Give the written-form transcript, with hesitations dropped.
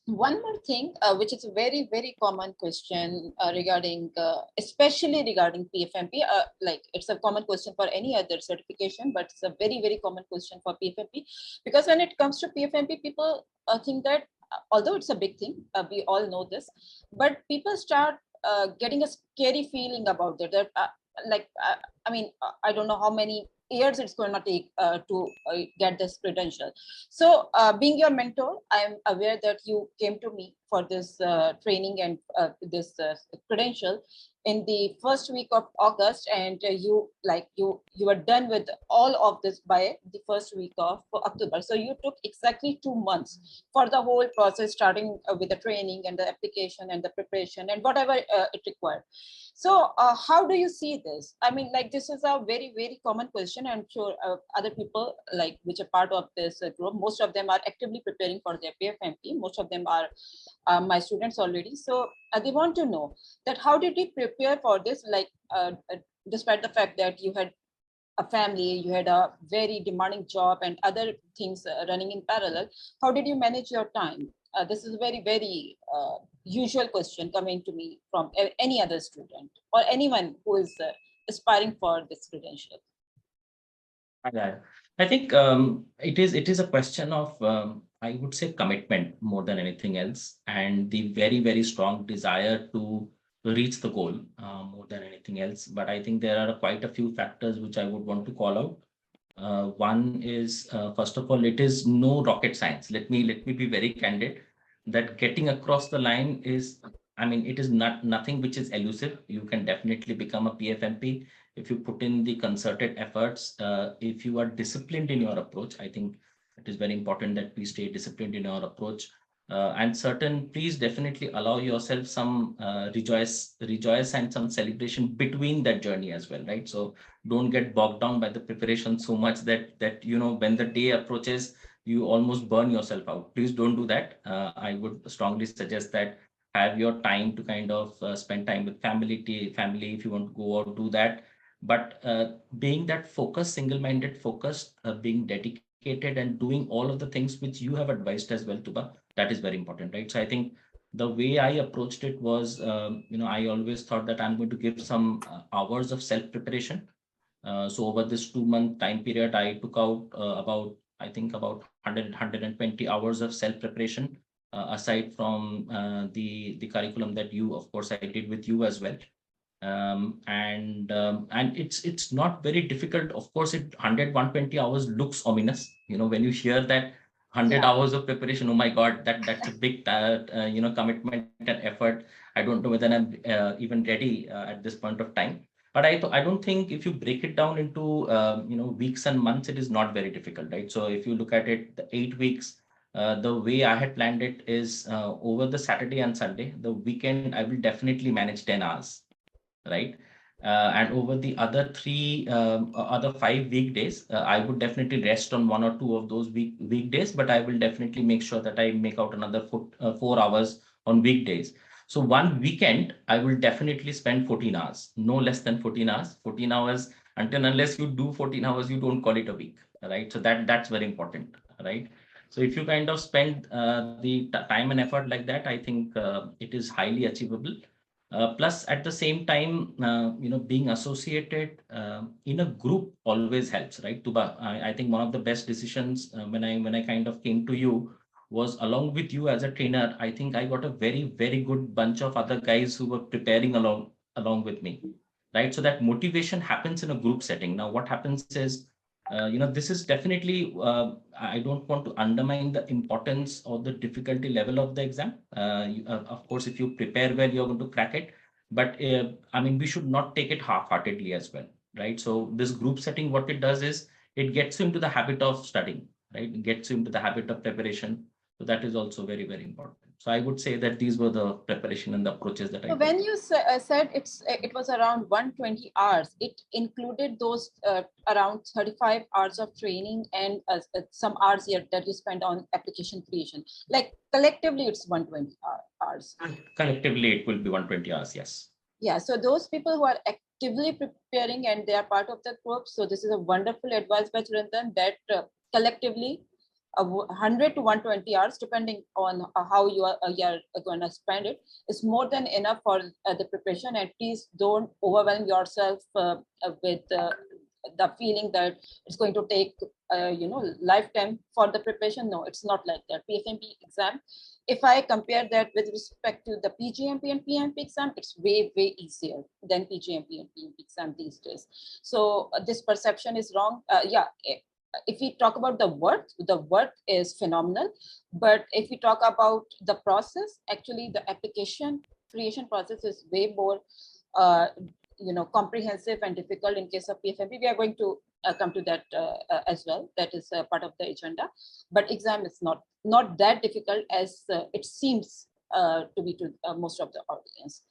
One more thing, which is a very, very common question regarding, especially regarding PfMP, like it's a common question for any other certification, but it's a very, very common question for PfMP, because when it comes to PfMP, people think that, although it's a big thing, we all know this, but people start getting a scary feeling about it. That, I mean, I don't know how many years it's going to take to get this credential. So being your mentor, I am aware that you came to me for this training and this credential in the first week of August, and you were done with all of this by the first week of October. So you took exactly 2 months for the whole process, starting with the training and the application and the preparation and whatever it required. So how do you see this? I mean, like, this is a very, very common question. I'm sure other people, like, which are part of this group, most of them are actively preparing for their PfMP. Most of them are my students already. So they want to know that how did you prepare for this? Like, despite the fact that you had a family, you had a very demanding job and other things running in parallel, how did you manage your time? This is a very, very usual question coming to me from any other student or anyone who is aspiring for this credential. Yeah. I think it is a question of I would say commitment more than anything else, and the very, very strong desire to reach the goal more than anything else. But I think there are quite a few factors which I would want to call out. One is first of all, it is no rocket science. Let me be very candid that getting across the line is, I mean, it is nothing which is elusive. You can definitely become a PfMP if you put in the concerted efforts. If you are disciplined in your approach, I think it is very important that we stay disciplined in our approach. And certain, please definitely allow yourself some rejoice and some celebration between that journey as well, right? So don't get bogged down by the preparation so much that when the day approaches, you almost burn yourself out. Please don't do that. I would strongly suggest that have your time to kind of spend time with family. If you want to go out, do that. But being that focused, single-minded, focused, being dedicated and doing all of the things which you have advised as well, Tuba, that is very important, right? So I think the way I approached it was, I always thought that I'm going to give some hours of self-preparation. So over this 2 month time period, I took out about 120 hours of self-preparation, aside from the curriculum that you, of course, I did with you as well. And it's not very difficult. Of course, 120 hours looks ominous. When you hear that 100 hours of preparation, oh my God, that's a big commitment and effort. I don't know whether I'm even ready at this point of time. But I don't think if you break it down into weeks and months, it is not very difficult, right? So if you look at it, the 8 weeks, the way I had planned it is over the Saturday and Sunday, the weekend, I will definitely manage 10 hours, right? And over the other 5 weekdays, I would definitely rest on one or two of those weekdays, but I will definitely make sure that I make out another 4 hours on weekdays. So one weekend, I will definitely spend 14 hours, no less than 14 hours. 14 hours, unless you do 14 hours, you don't call it a week, right? So that's very important, right? So if you kind of spend the time and effort like that, I think it is highly achievable. Plus, at the same time, being associated in a group always helps, right? Tuba, I think one of the best decisions when I kind of came to you was along with you as a trainer. I think I got a very, very good bunch of other guys who were preparing along with me, right? So that motivation happens in a group setting. Now, what happens is, this is definitely, I don't want to undermine the importance or the difficulty level of the exam. Of course, if you prepare well, you're going to crack it. But I mean, we should not take it half-heartedly as well, right? So this group setting, what it does is it gets you into the habit of studying, right? It gets you into the habit of preparation. So that is also very, very important. So I would say that these were the preparation and the approaches that I took. When you said it was around 120 hours, it included those around 35 hours of training and some hours here that you spend on application creation. Like collectively, it's 120 hours. Collectively, it will be 120 hours, yes. Yeah, so those people who are actively preparing and they are part of the group. So this is a wonderful advice by Chirantan that collectively 100 to 120 hours, depending on how you are going to spend it, is more than enough for the preparation. And please don't overwhelm yourself with the feeling that it's going to take lifetime for the preparation. No, it's not like that. PfMP exam, if I compare that with respect to the PGMP and PMP exam, it's way easier than PGMP and PMP exam these days. So this perception is wrong. If we talk about the work is phenomenal. But if we talk about the process, actually the application creation process is way more comprehensive and difficult in case of PfMP. We are going to come to that as well. That is part of the agenda. But exam is not that difficult as it seems to be to most of the audience.